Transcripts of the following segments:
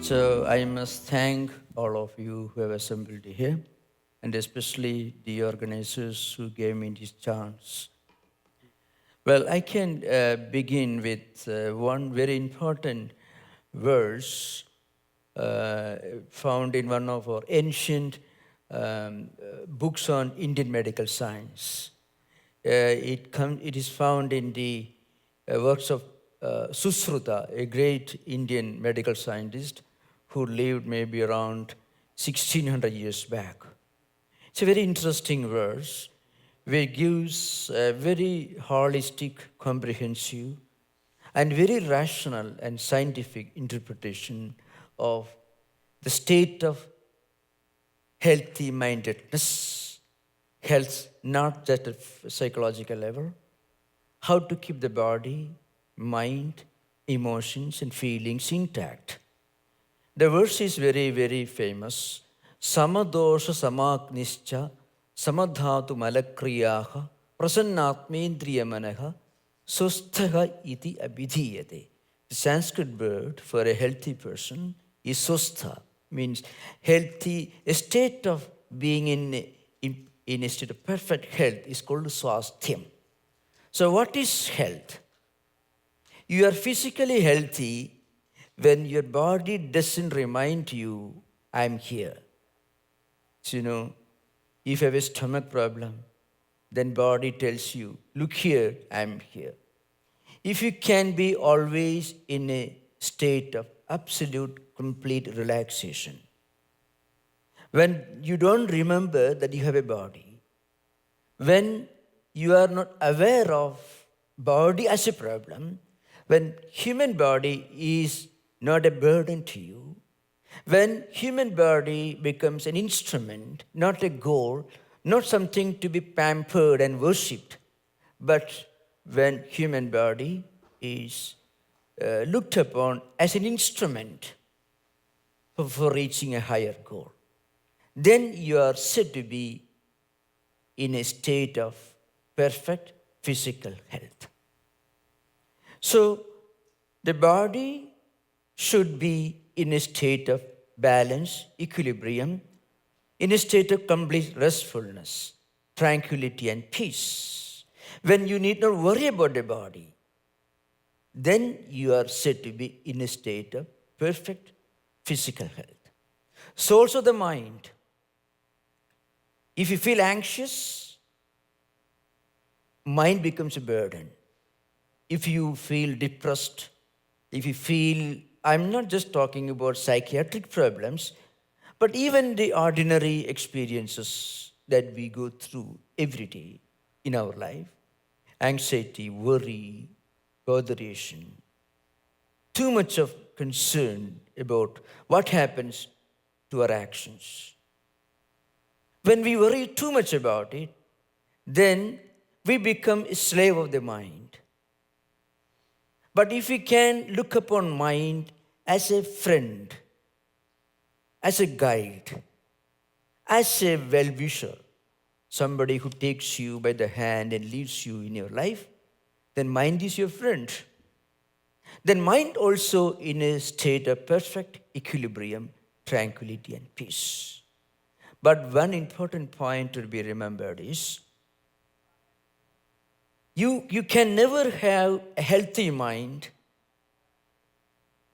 So I must thank all of you who have assembled here, and especially the organizers who gave me this chance. Well, I can begin with one very important verse found in one of our ancient books on Indian medical science. It is found in the works of Susruta, a great Indian medical scientist who lived maybe around 1600 years back. It's a very interesting verse which gives a very holistic, comprehensive, and very rational and scientific interpretation of the state of healthy mindedness, health not just at psychological level, how to keep the body, mind, emotions, and feelings intact. The verse is very, very famous. Samadosha samaknischa samadhatu malakriyaha prasannatmendriyamanaha susthaha iti abhidhiyate. The Sanskrit word for a healthy person is sustha, means healthy, a state of being in a state of perfect health is called swasthyam. So what is health? You are physically healthy when your body doesn't remind you, I'm here. So, if you have a stomach problem, then body tells you, look here, I'm here. If you can be always in a state of absolute, complete relaxation, when you don't remember that you have a body, when you are not aware of body as a problem, when human body is not a burden to you, when human body becomes an instrument, not a goal, not something to be pampered and worshipped, but when human body is looked upon as an instrument for reaching a higher goal, then you are said to be in a state of perfect physical health. So the body should be in a state of balance, equilibrium, in a state of complete restfulness, tranquility, and peace. When you need not worry about the body, then you are said to be in a state of perfect physical health. So also the mind. If you feel anxious, mind becomes a burden. If you feel depressed, if you feel, I'm not just talking about psychiatric problems, but even the ordinary experiences that we go through every day in our life, anxiety, worry, botheration, too much of concern about what happens to our actions. When we worry too much about it, then we become a slave of the mind. But if we can look upon mind as a friend, as a guide, as a well-wisher, somebody who takes you by the hand and leads you in your life, then mind is your friend. Then mind also in a state of perfect equilibrium, tranquility, and peace. But one important point to be remembered is, you can never have a healthy mind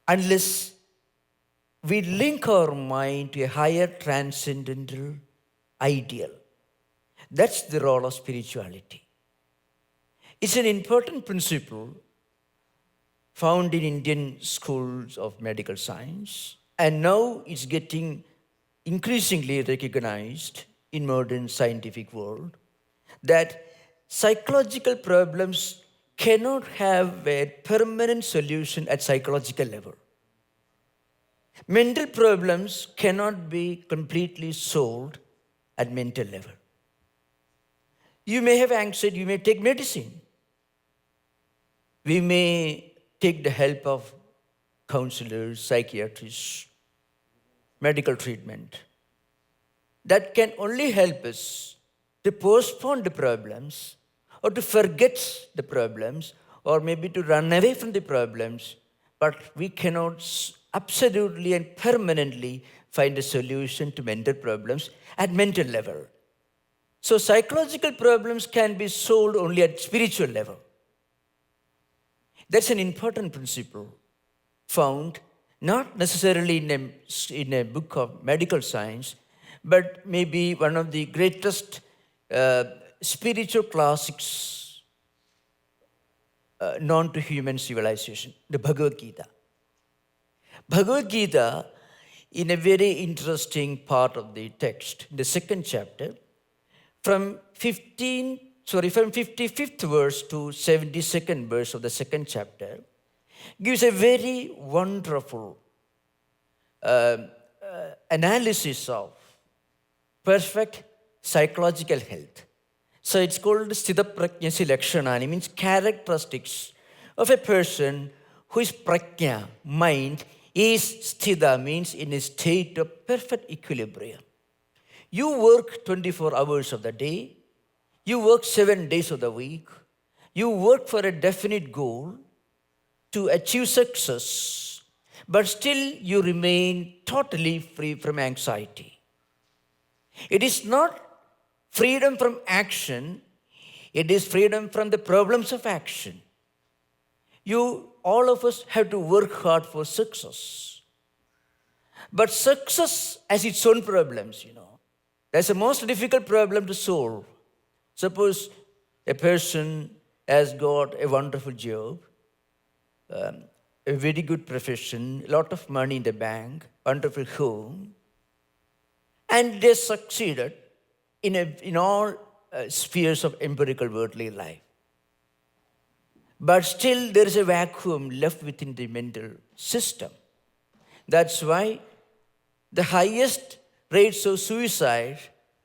unless we link our mind to a higher transcendental ideal. That's the role of spirituality. It's an important principle found in Indian schools of medical science, and now it's getting increasingly recognized in modern scientific world, that psychological problems cannot have a permanent solution at psychological level. Mental problems cannot be completely solved at mental level. You may have anxiety, you may take medicine. We may take the help of counselors, psychiatrists, medical treatment. That can only help us to postpone the problems, or to forget the problems, or maybe to run away from the problems, but we cannot absolutely and permanently find a solution to mental problems at mental level. So psychological problems can be solved only at spiritual level. That's an important principle found not necessarily in a book of medical science, but maybe one of the greatest spiritual classics known to human civilization, the Bhagavad Gita. Bhagavad Gita, in a very interesting part of the text, the second chapter, from 55th verse to 72nd verse of the second chapter, gives a very wonderful analysis of perfect psychological health. So it's called Sthita Prajnasi Lakshanani, means characteristics of a person who is prajna, mind, is sthita, means in a state of perfect equilibrium. You work 24 hours of the day, you work 7 days of the week, you work for a definite goal to achieve success, but still you remain totally free from anxiety. It is not freedom from action, it is freedom from the problems of action. All of us have to work hard for success. But success has its own problems, That's the most difficult problem to solve. Suppose a person has got a wonderful job, a very good profession, a lot of money in the bank, wonderful home, and they succeeded in all spheres of empirical worldly life. But still there is a vacuum left within the mental system. That's why the highest rates of suicide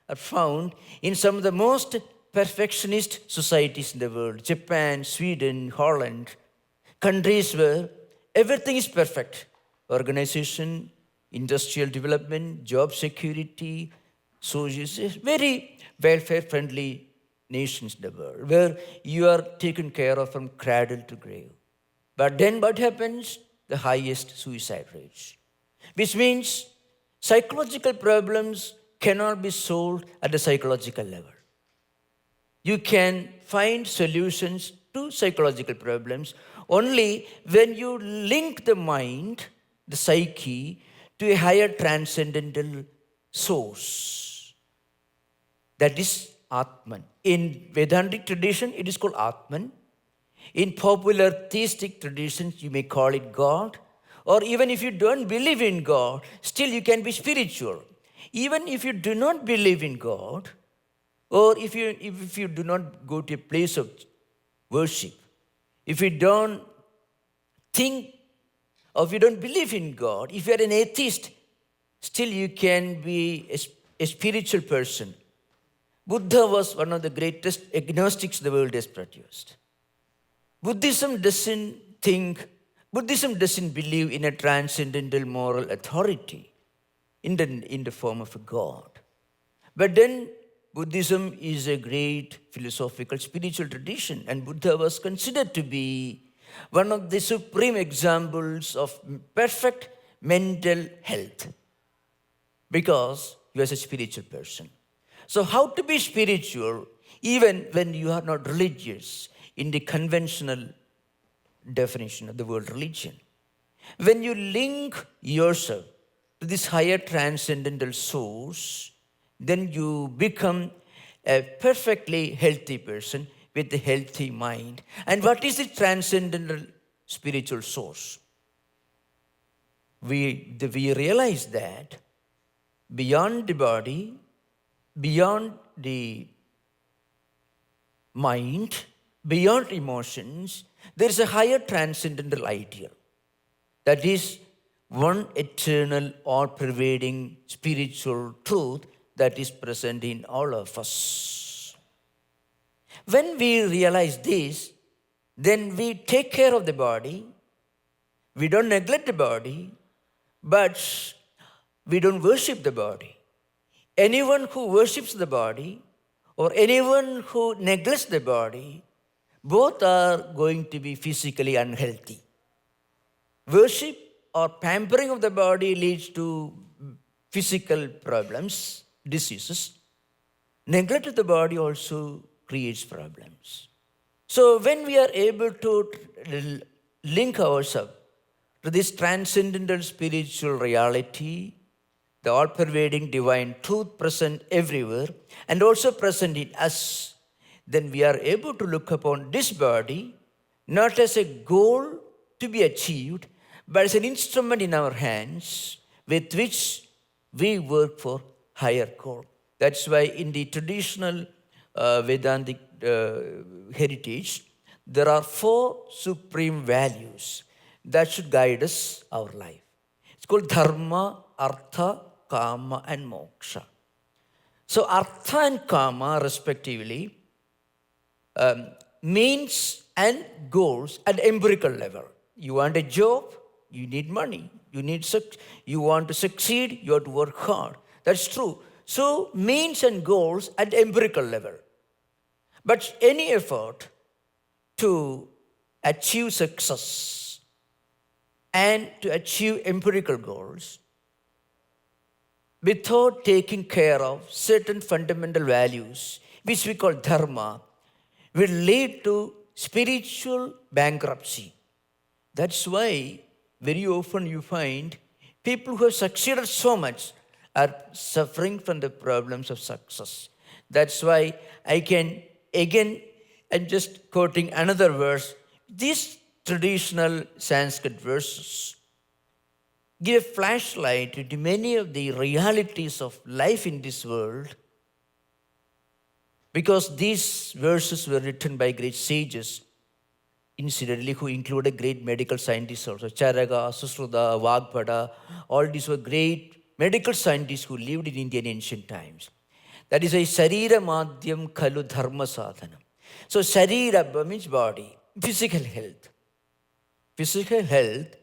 are found in some of the most perfectionist societies in the world. Japan, Sweden, Holland, countries where everything is perfect. Organization, industrial development, job security, social, very welfare-friendly nations in the world, where you are taken care of from cradle to grave. But then what happens? The highest suicide rates. Which means psychological problems cannot be solved at the psychological level. You can find solutions to psychological problems only when you link the mind, the psyche, to a higher transcendental source. That is Atman. In Vedantic tradition, it is called Atman. In popular theistic traditions, you may call it God. Or even if you don't believe in God, still you can be spiritual. Even if you do not believe in God, or if you do not go to a place of worship, if you don't think, or if you don't believe in God, if you are an atheist, still you can be a spiritual person. Buddha was one of the greatest agnostics the world has produced. Buddhism doesn't believe in a transcendental moral authority in the form of a God. But then Buddhism is a great philosophical spiritual tradition, and Buddha was considered to be one of the supreme examples of perfect mental health because he was a spiritual person. So how to be spiritual even when you are not religious in the conventional definition of the word religion? When you link yourself to this higher transcendental source, then you become a perfectly healthy person with a healthy mind. And what is the transcendental spiritual source? We realize that beyond the body, beyond the mind, beyond emotions, there is a higher transcendental ideal. That is one eternal, all-pervading spiritual truth that is present in all of us. When we realize this, then we take care of the body. We don't neglect the body, but we don't worship the body. Anyone who worships the body or anyone who neglects the body, both are going to be physically unhealthy. Worship or pampering of the body leads to physical problems, diseases. Neglect of the body also creates problems. So when we are able to link ourselves to this transcendental spiritual reality, the all-pervading divine truth present everywhere and also present in us, then we are able to look upon this body not as a goal to be achieved, but as an instrument in our hands with which we work for higher goal. That's why in the traditional Vedantic heritage, there are 4 supreme values that should guide us, our life. It's called dharma, artha, kama, and moksha. So artha and kama, respectively, means and goals at empirical level. You want a job, you need money. You want to succeed, you have to work hard. That's true. So means and goals at empirical level. But any effort to achieve success and to achieve empirical goals without taking care of certain fundamental values, which we call dharma, will lead to spiritual bankruptcy. That's why very often you find people who have succeeded so much are suffering from the problems of success. That's why I'm just quoting another verse. These traditional Sanskrit verses give a flashlight into many of the realities of life in this world, because these verses were written by great sages, incidentally, who included great medical scientists also. Charaka, Susruta, Vagpada, all these were great medical scientists who lived in Indian ancient times. That is a Sharira Madhyam Kalu Dharma Sadhanam. So Sharira means body, physical health. Physical health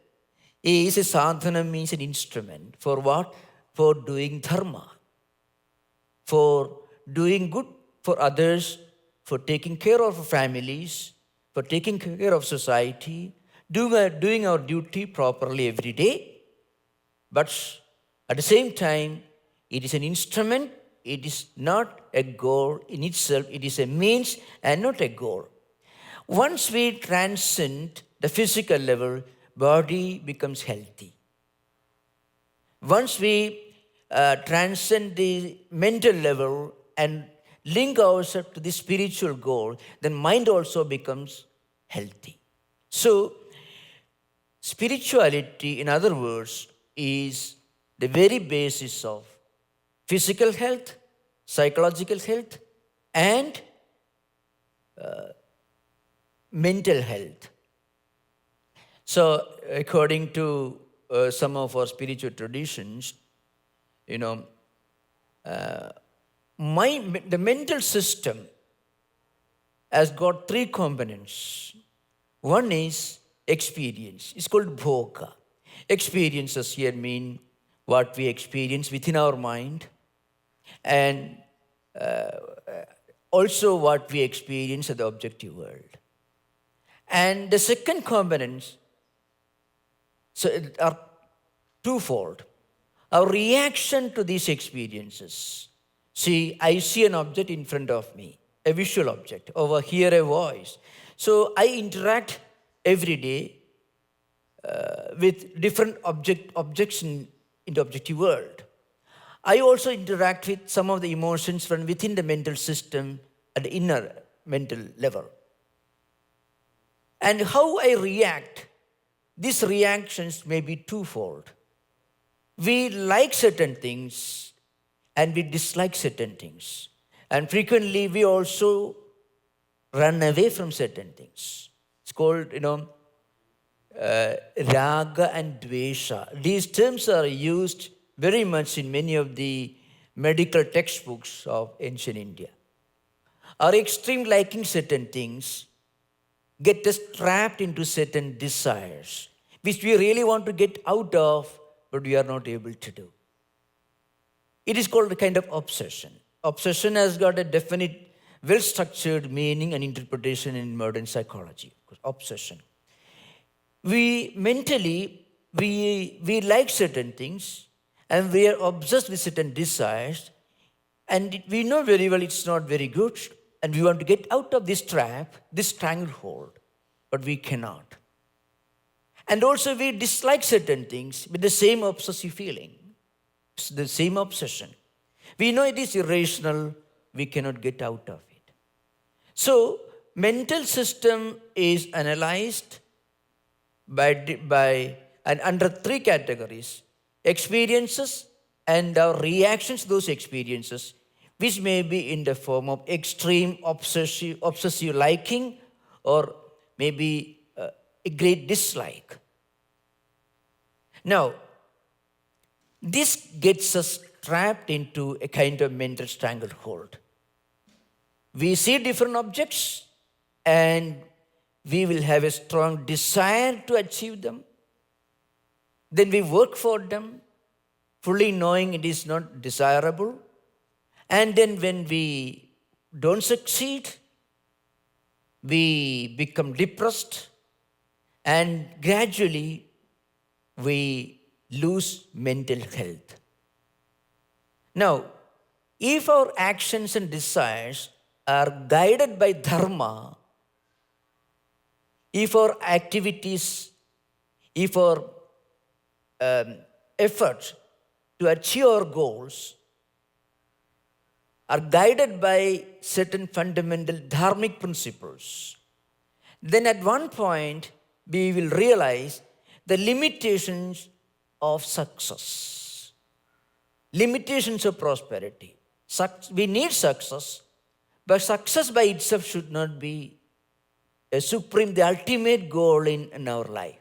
is a sadhana, means an instrument. For what? For doing dharma. For doing good for others, for taking care of families, for taking care of society, doing our duty properly every day. But at the same time, it is an instrument. It is not a goal in itself. It is a means and not a goal. Once we transcend the physical level, body becomes healthy. Once we transcend the mental level and link ourselves to the spiritual goal, then mind also becomes healthy. So, spirituality, in other words, is the very basis of physical health, psychological health, and mental health. So, according to some of our spiritual traditions, the mental system has got 3 components. One is experience. It's called bhoga. Experiences here mean what we experience within our mind, and also what we experience at the objective world. And the second component, so it are twofold. Our reaction to these experiences. See, I see an object in front of me, a visual object. Over here, a voice. So I interact every day with different objects in the objective world. I also interact with some of the emotions from within the mental system at the inner mental level. And how I react, these reactions may be twofold. We like certain things and we dislike certain things. And frequently we also run away from certain things. It's called, raga and dvesha. These terms are used very much in many of the medical textbooks of ancient India. Our extreme liking certain things get us trapped into certain desires, which we really want to get out of, but we are not able to do. It is called a kind of obsession. Obsession has got a definite, well-structured meaning and interpretation in modern psychology. Obsession. We mentally, we like certain things and we are obsessed with certain desires, and we know very well it's not very good, and we want to get out of this trap, this stranglehold, but we cannot. And also we dislike certain things with the same obsessive feeling, the same obsession. We know it is irrational, we cannot get out of it. So mental system is analyzed by and under three categories: experiences and our reactions to those experiences, which may be in the form of extreme obsessive liking, or maybe a great dislike. Now, this gets us trapped into a kind of mental stranglehold. We see different objects and we will have a strong desire to achieve them. Then we work for them, fully knowing it is not desirable. And then when we don't succeed, we become depressed, and gradually we lose mental health. Now, if our actions and desires are guided by dharma, if our activities, if our efforts to achieve our goals are guided by certain fundamental dharmic principles, then at one point we will realize the limitations of success, limitations of prosperity. We need success, but success by itself should not be a supreme, the ultimate goal in our life.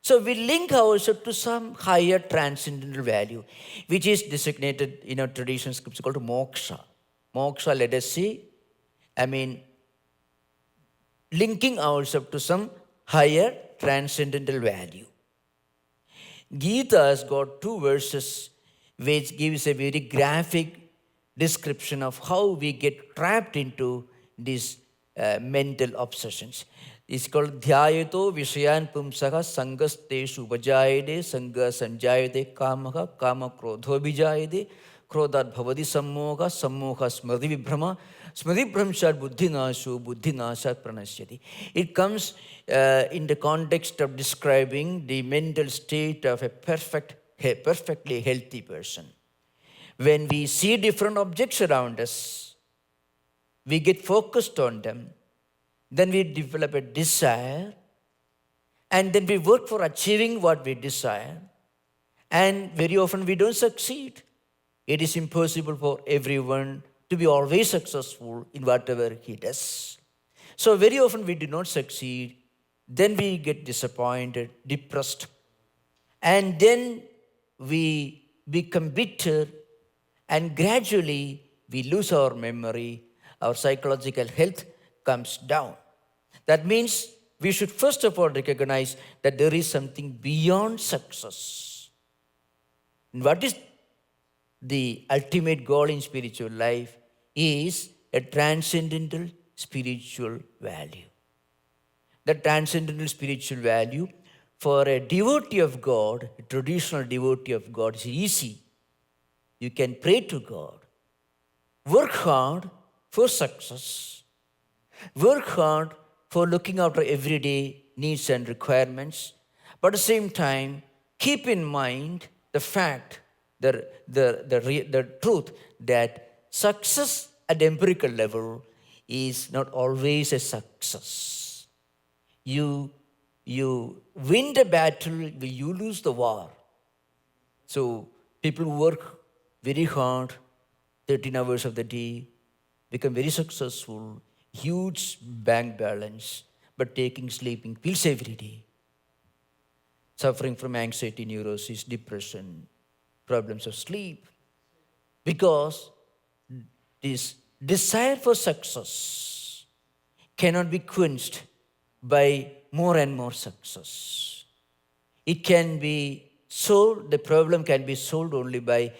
So we link ourselves to some higher transcendental value, which is designated in our traditional scripts called moksha. Moksha, let us see, linking ourselves to some higher transcendental value. Gita has got 2 verses which gives a very graphic description of how we get trapped into these mental obsessions. It's called Dhyayato Vishayan Pumsaha Sangasteshu Vajayade Sangha Sanjayade Kamaha Kama Krodho Vijayade Krodhat Bhavadi Sammoha Sammoha Smriti Vibhrama Smriti Bhramshat Buddhi Nashu Buddhi Nashat Pranasyati. It comes in the context of describing the mental state of a perfectly healthy person. When we see different objects around us, we get focused on them, then we develop a desire, and then we work for achieving what we desire, and very often we don't succeed. It is impossible for everyone to be always successful in whatever he does. So very often we do not succeed, then we get disappointed, depressed, and then we become bitter, and gradually we lose our memory, our psychological health comes down. That means we should first of all recognize that there is something beyond success. And what is the ultimate goal in spiritual life is a transcendental spiritual value. The transcendental spiritual value for a devotee of God, a traditional devotee of God, is easy. You can pray to God, work hard for success, work hard for looking after everyday needs and requirements, but at the same time, keep in mind the fact, the truth that success at the empirical level is not always a success. You win the battle, you lose the war. So people work very hard, 13 hours of the day, become very successful, huge bank balance, but taking sleeping pills every day, suffering from anxiety, neurosis, depression, problems of sleep, because this desire for success cannot be quenched by more and more success. It can be solved, the problem can be solved only by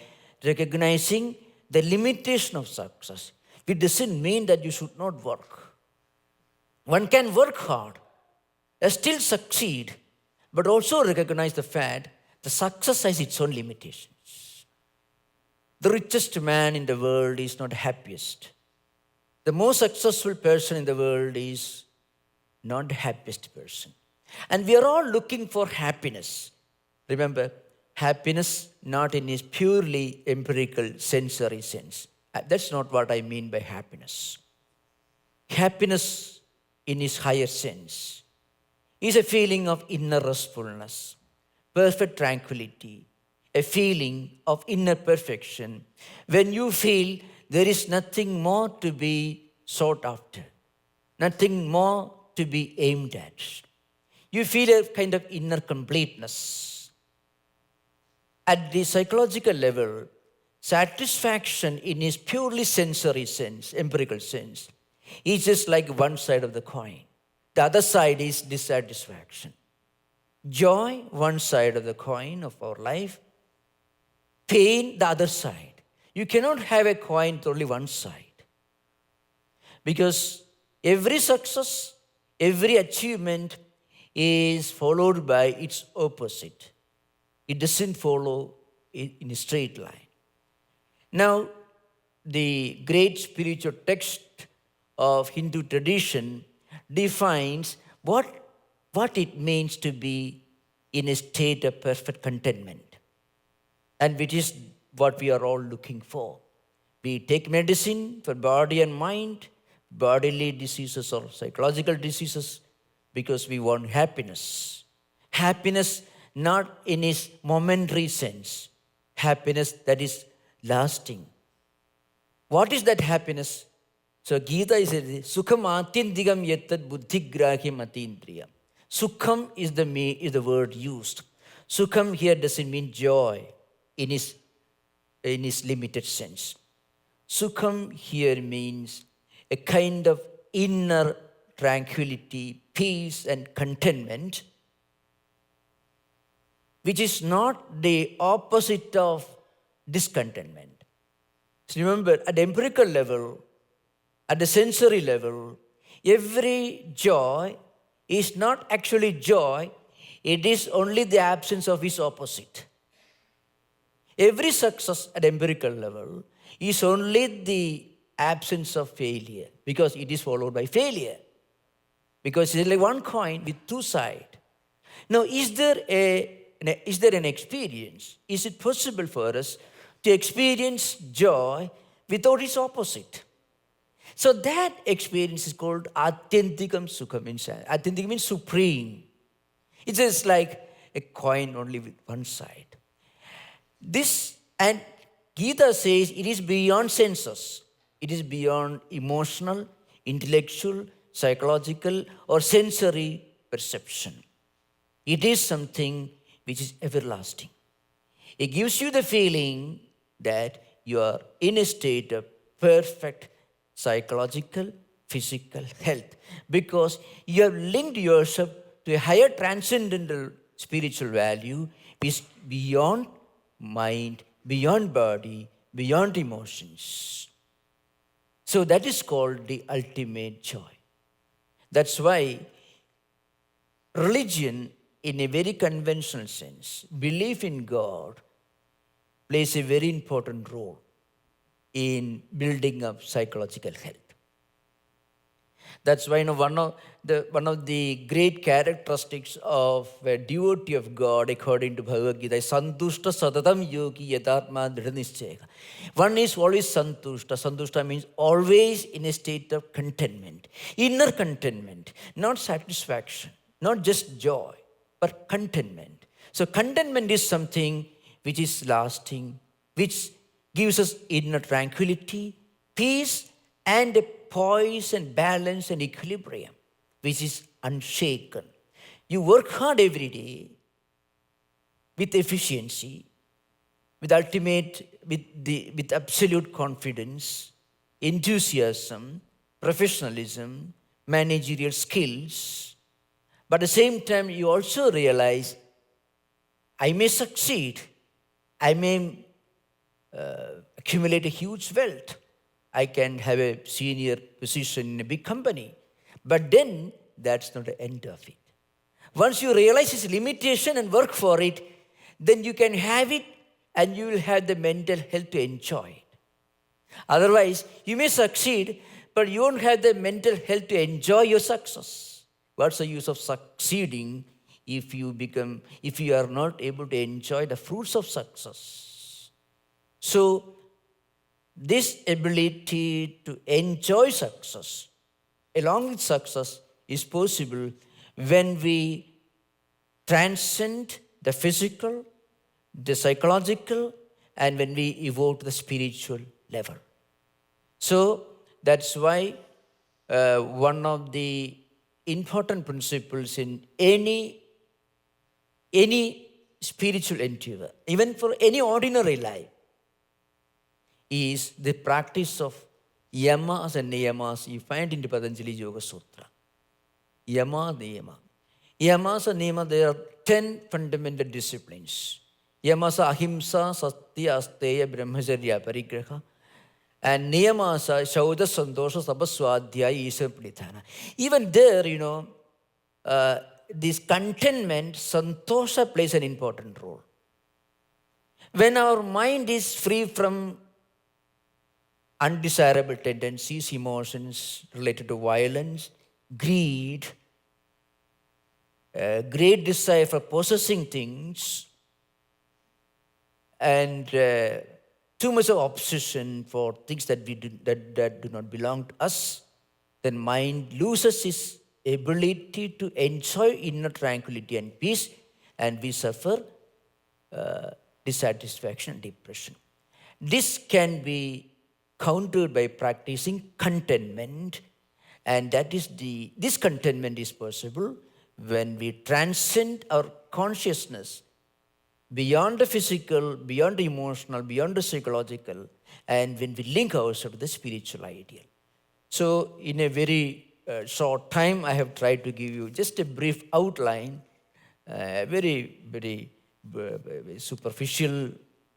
recognizing the limitation of success. It doesn't mean that you should not work. One can work hard and still succeed, but also recognize the fact that success has its own limitations. The richest man in the world is not the happiest. The most successful person in the world is not the happiest person. And we are all looking for happiness. Remember, happiness not in its purely empirical sensory sense. That's not what I mean by happiness. Happiness in its higher sense is a feeling of inner restfulness, perfect tranquility, a feeling of inner perfection when you feel there is nothing more to be sought after, nothing more to be aimed at. You feel a kind of inner completeness. At the psychological level, satisfaction in its purely sensory sense, empirical sense, is just like one side of the coin. The other side is dissatisfaction. Joy, one side of the coin of our life. Pain, the other side. You cannot have a coin with only one side. Because every success, every achievement is followed by its opposite. It doesn't follow in a straight line. Now, the great spiritual text of Hindu tradition defines what it means to be in a state of perfect contentment, and which is what we are all looking for. We take medicine for body and mind, bodily diseases or psychological diseases, because we want happiness. Happiness not in its momentary sense, happiness that is lasting. What is that happiness? So Gita is Sukham Atyandikam Yattat Buddhigrahyam Atindriyam. Sukham is the word used. Sukham here doesn't mean joy in its limited sense. Sukham here means a kind of inner tranquility, peace, and contentment, which is not the opposite of discontentment. So remember, at the empirical level, at the sensory level, every joy is not actually joy, it is only the absence of its opposite. Every success at empirical level is only the absence of failure, because it is followed by failure. Because it's like one coin with two sides. Now, is there an experience? Is it possible for us to experience joy without its opposite? So that experience is called Atyantikam Sukham. Atyantikam means supreme. It's just like a coin only with one side. This, and Gita says it is beyond senses. It is beyond emotional, intellectual, psychological, or sensory perception. It is something which is everlasting. It gives you the feeling that you are in a state of perfect psychological, physical health, because you have linked yourself to a higher transcendental spiritual value which is beyond mind, beyond body, beyond emotions. So that is called the ultimate joy. That's why religion, in a very conventional sense, belief in God, plays a very important role in building up psychological health. That's why one of the great characteristics of a devotee of God, according to Bhagavad Gita, is santushta satatam yogi yadatma dridhanishchaya. One is always santushta. Santushta means always in a state of contentment, inner contentment, not satisfaction, not just joy, but contentment. So contentment is something which is lasting, which gives us inner tranquility, peace, and a poise and balance and equilibrium, which is unshaken. You work hard every day with efficiency, with absolute confidence, enthusiasm, professionalism, managerial skills. But at the same time, you also realize, I may succeed, I may accumulate a huge wealth, I can have a senior position in a big company. But then, that's not the end of it. Once you realize its limitation and work for it, then you can have it and you will have the mental health to enjoy it. Otherwise, you may succeed, but you won't have the mental health to enjoy your success. What's the use of succeeding if you are not able to enjoy the fruits of success? So, this ability to enjoy success, along with success, is possible when we transcend the physical, the psychological, and when we evolve to the spiritual level. So that's why one of the important principles in any spiritual endeavor, even for any ordinary life, is the practice of yamas and niyamas you find in the Patanjali Yoga Sutra. Yama, niyama. Yamas and niyama, there are 10 fundamental disciplines. Yamasa ahimsa, satya, asteya, brahmacharya, parigraha. And niyamasa, shauda, santosha, sabaswadhyaya, isa, pradhana. Even there, this contentment, santosha plays an important role. When our mind is free from undesirable tendencies, emotions related to violence, greed, great desire for possessing things, and too much of obsession for things that do not belong to us, then mind loses its ability to enjoy inner tranquility and peace, and we suffer dissatisfaction and depression. This can be countered by practicing contentment, and this contentment is possible when we transcend our consciousness beyond the physical, beyond the emotional, beyond the psychological, and when we link ourselves to the spiritual ideal. So in a very short time, I have tried to give you just a brief outline, very, very superficial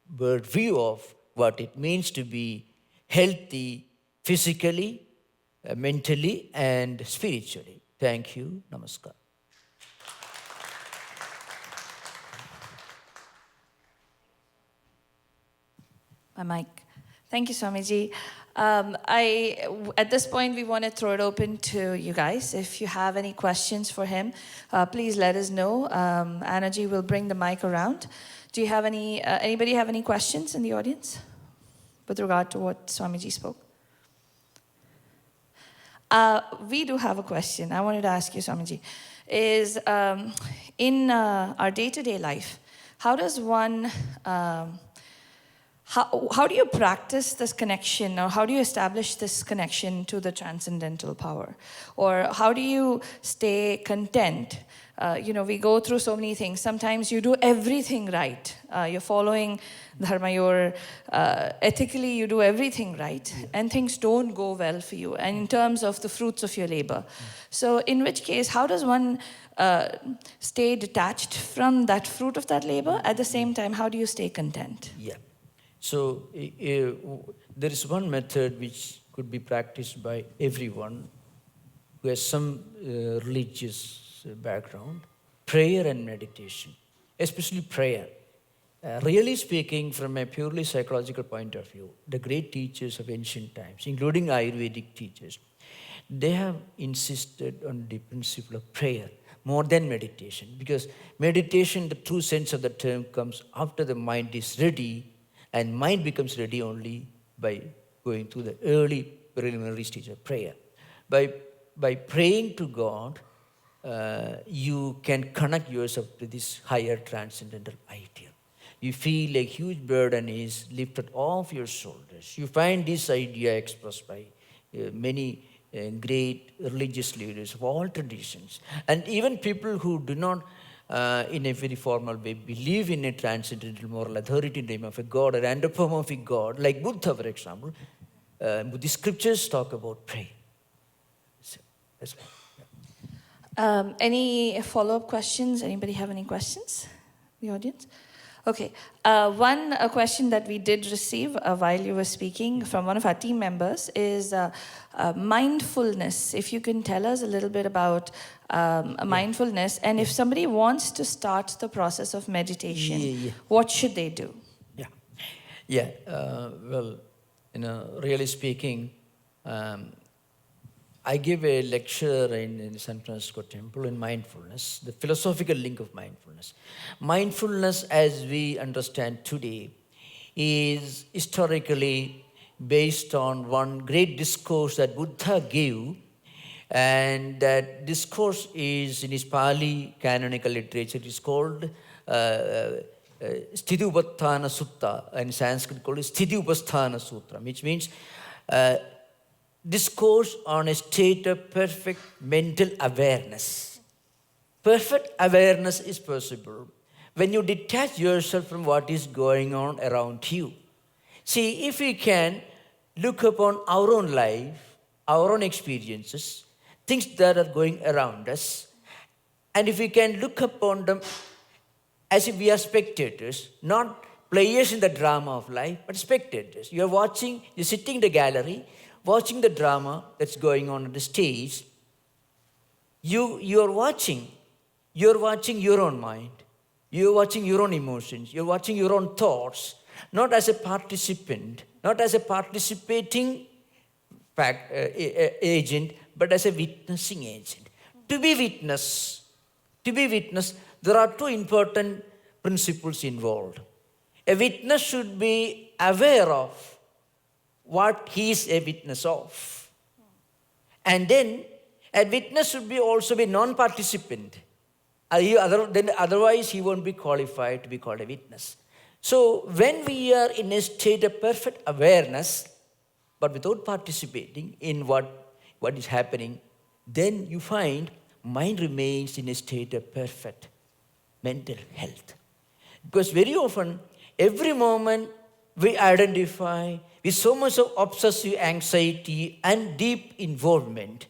bird view of what it means to be healthy physically, mentally, and spiritually. Thank you. Namaskar. My mic. Thank you, Swamiji. At this point, we want to throw it open to you guys. If you have any questions for him, please let us know. Annaji will bring the mic around. Do you have anybody have any questions in the audience with regard to what Swamiji spoke? We do have a question. I wanted to ask you, Swamiji, is in our day-to-day life, how does one... How do you practice this connection, or how do you establish this connection to the transcendental power? Or how do you stay content? We go through so many things. Sometimes you do everything right. You're following dharma, ethically you do everything right, and things don't go well for you, and in terms of the fruits of your labor. So in which case, how does one stay detached from that fruit of that labor? At the same time, how do you stay content? Yeah. So there is one method which could be practiced by everyone who has some religious background: prayer and meditation, especially prayer. Really speaking, from a purely psychological point of view, the great teachers of ancient times, including Ayurvedic teachers, they have insisted on the principle of prayer more than meditation, because meditation, the true sense of the term, comes after the mind is ready. And mind becomes ready only by going through the early preliminary stage of prayer. By praying to God, you can connect yourself to this higher transcendental ideal. You feel a huge burden is lifted off your shoulders. You find this idea expressed by many great religious leaders of all traditions. And even people who do not in a very formal way believe in a transcendental moral authority in the name of a god or anthropomorphic god, like Buddha, for example. Buddhist scriptures talk about prayer. So, that's Any follow-up questions? Anybody have any questions? The audience? Okay. One question that we did receive while you were speaking from one of our team members is mindfulness. If you can tell us a little bit about mindfulness, and if somebody wants to start the process of meditation, what should they do? Well, really speaking, I give a lecture in San Francisco Temple in mindfulness, the philosophical link of mindfulness. Mindfulness, as we understand today, is historically based on one great discourse that Buddha gave, and that discourse is in his Pali canonical literature. It is called Sthitupatthana Sutta, in Sanskrit called Sthitupasthana Sutra, which means discourse on a state of perfect mental awareness. Perfect awareness is possible when you detach yourself from what is going on around you. See, if we can look upon our own life, our own experiences, things that are going around us, and if we can look upon them as if we are spectators, not players in the drama of life, but spectators. You're watching, you're sitting in the gallery, watching the drama that's going on the stage. You're watching your own mind, you're watching your own emotions, you're watching your own thoughts, not as a participant, not as a participating agent, but as a witnessing agent. To be witness, there are two important principles involved. A witness should be aware of what he is a witness of. And then a witness should be also be non-participant. Otherwise he won't be qualified to be called a witness. So when we are in a state of perfect awareness, but without participating in what is happening, then you find mind remains in a state of perfect mental health. Because very often, every moment we identify with so much of obsessive anxiety and deep involvement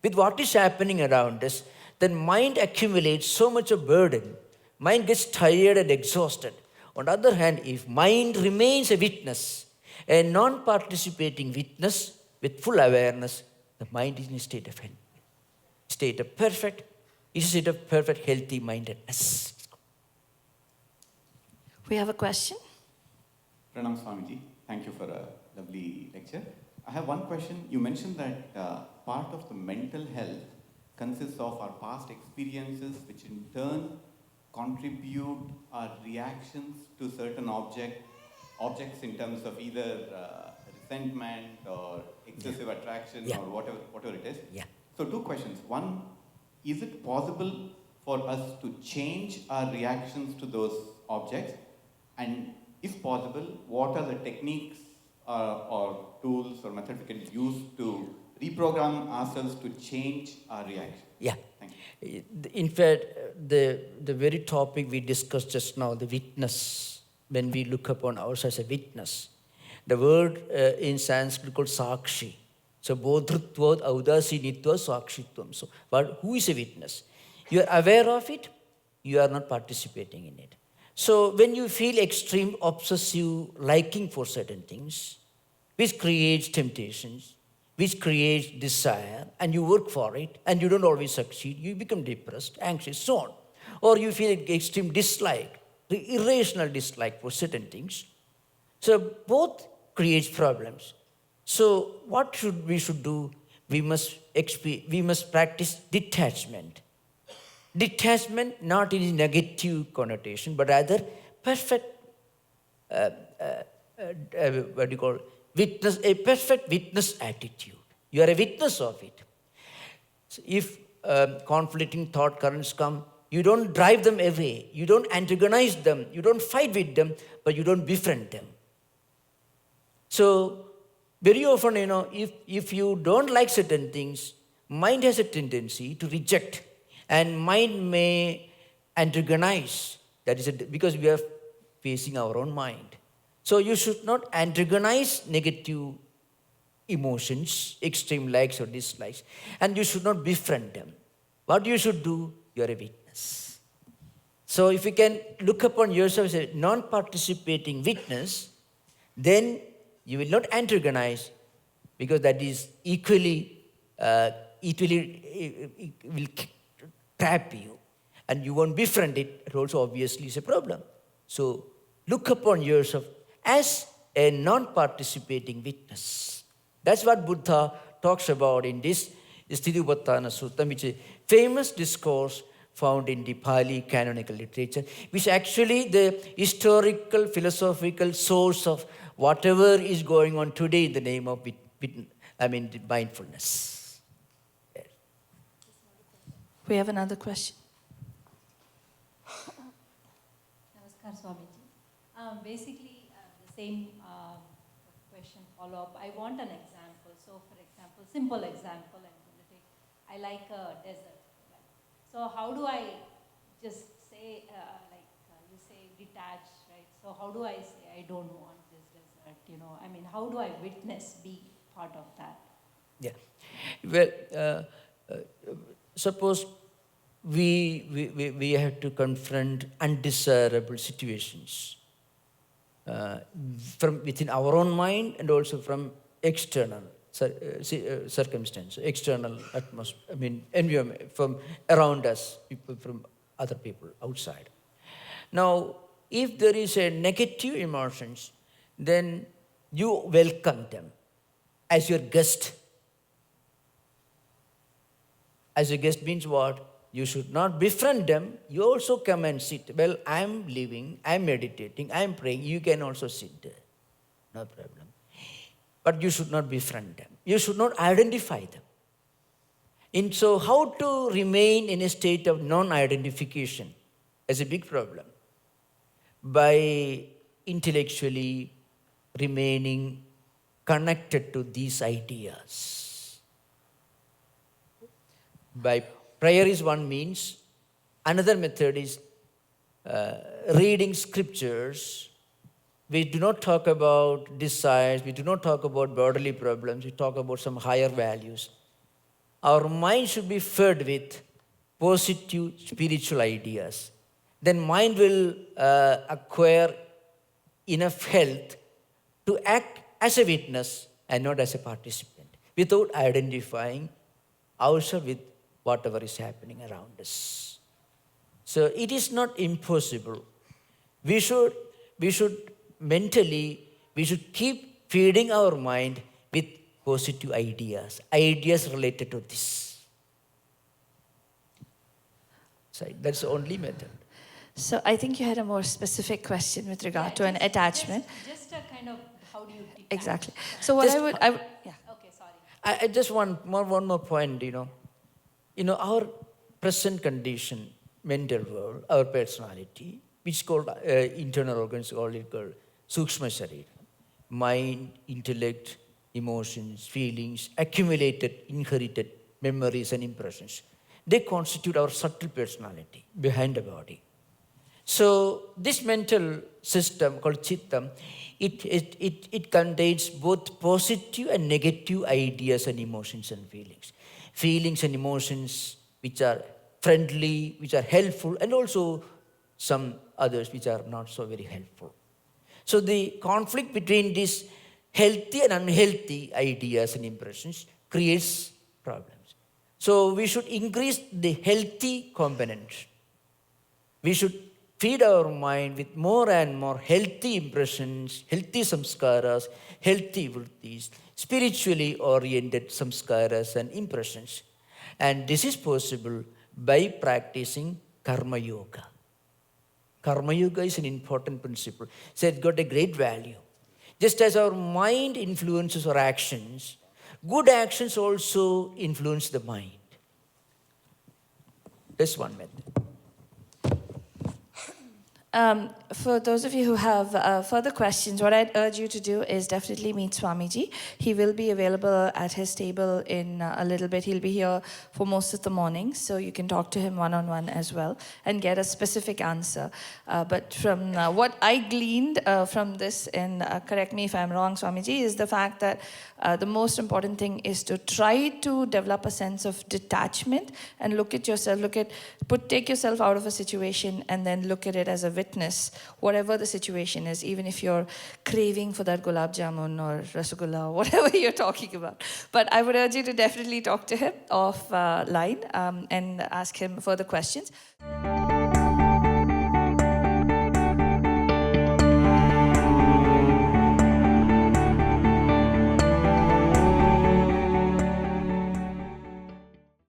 with what is happening around us, then mind accumulates so much of burden. Mind gets tired and exhausted. On the other hand, if mind remains a witness, a non-participating witness with full awareness, the mind is in a state of health. State of perfect healthy mindedness. We have a question. Pranam Swamiji, thank you for a lovely lecture. I have one question. You mentioned that part of the mental health consists of our past experiences, which in turn contribute our reactions to certain objects in terms of either resentment or excessive attraction or whatever it is. Yeah. So two questions. One, is it possible for us to change our reactions to those objects? And if possible, what are the techniques or tools or methods we can use to reprogram ourselves to change our reaction? Yeah. Thank you. In fact, the very topic we discussed just now, the witness, when we look upon ourselves as a witness, the word in Sanskrit called sakshi. So, bodhrutvad audasinitva sakshitvam. So, but who is a witness? You are aware of it, you are not participating in it. So, when you feel extreme obsessive liking for certain things, which creates temptations, which creates desire, and you work for it, and you don't always succeed, you become depressed, anxious, so on. Or you feel extreme dislike, the irrational dislike for certain things. So both creates problems. So what we should do? We must practice detachment. Detachment not in a negative connotation, but rather perfect, witness, a perfect witness attitude. You are a witness of it. So if conflicting thought currents come, you don't drive them away, you don't antagonize them, you don't fight with them, but you don't befriend them. So very often, if you don't like certain things, mind has a tendency to reject, and mind may antagonize. That is because we are facing our own mind. So you should not antagonize negative emotions, extreme likes or dislikes, and you should not befriend them. What you should do? You are a witness. So if you can look upon yourself as a non-participating witness, then you will not antagonize, because that is equally, it will trap you. And you won't befriend it, it also obviously is a problem. So look upon yourself as a non-participating witness. That's what Buddha talks about in this Sthitipatthana Sutta, which is a famous discourse found in the Pali canonical literature, which actually the historical, philosophical source of whatever is going on today in the name of the mindfulness. Yes. We have another question. Namaskar, Swamiji. Basically, the same question follow-up. I want an example. So, for example, simple example I'm going to take. I like a desert. Right? So, how do I just say, you say, detach, right? So, how do I say I don't want this desert? I mean, how do I witness, be part of that? Yeah. Well, suppose we have to confront undesirable situations from within our own mind and also from external circumstances, external atmosphere, environment from around us, people from other people outside. Now, if there is a negative emotions, then you welcome them as your guest. As a guest means what? You should not befriend them. You also come and sit. Well, I'm living, I'm meditating, I'm praying. You can also sit there. No problem. But you should not befriend them. You should not identify them. And so how to remain in a state of non-identification is a big problem. By intellectually remaining connected to these ideas. By prayer is one means. Another method is reading scriptures. We do not talk about desires. We do not talk about bodily problems. We talk about some higher values. Our mind should be fed with positive spiritual ideas. Then mind will acquire enough health to act as a witness and not as a participant, without identifying ourselves with whatever is happening around us. So it is not impossible. We should mentally, we should keep feeding our mind with positive ideas related to this. So that's the only method. So I think you had a more specific question with regard to an attachment. Just a kind of, how do you detach? Exactly. So what Just- I would, yeah. Okay, sorry. I just want one more point, our present condition, mental world, our personality, which is called internal organs, called Sukshma Sharira. Mind, intellect, emotions, feelings, accumulated, inherited memories and impressions. They constitute our subtle personality behind the body. So this mental system called Chittam, it contains both positive and negative ideas and emotions and feelings. Feelings and emotions which are friendly, which are helpful, and also some others which are not so very helpful. So the conflict between these healthy and unhealthy ideas and impressions creates problems. So we should increase the healthy component. We should feed our mind with more and more healthy impressions, healthy samskaras, healthy vrittis, spiritually oriented samskaras and impressions. And this is possible by practicing karma yoga. Karma yoga is an important principle. So it's got a great value. Just as our mind influences our actions, good actions also influence the mind. That's one method. For those of you who have further questions, what I'd urge you to do is definitely meet Swamiji. He will be available at his table in a little bit. He'll be here for most of the mornings, so you can talk to him one-on-one as well and get a specific answer. But from what I gleaned from this, and correct me if I'm wrong, Swamiji, is the fact that the most important thing is to try to develop a sense of detachment and look at yourself, take yourself out of a situation and then look at it as a witness, whatever the situation is, even if you're craving for that gulab jamun or rasgulla or whatever you're talking about. But I would urge you to definitely talk to him offline and ask him further questions.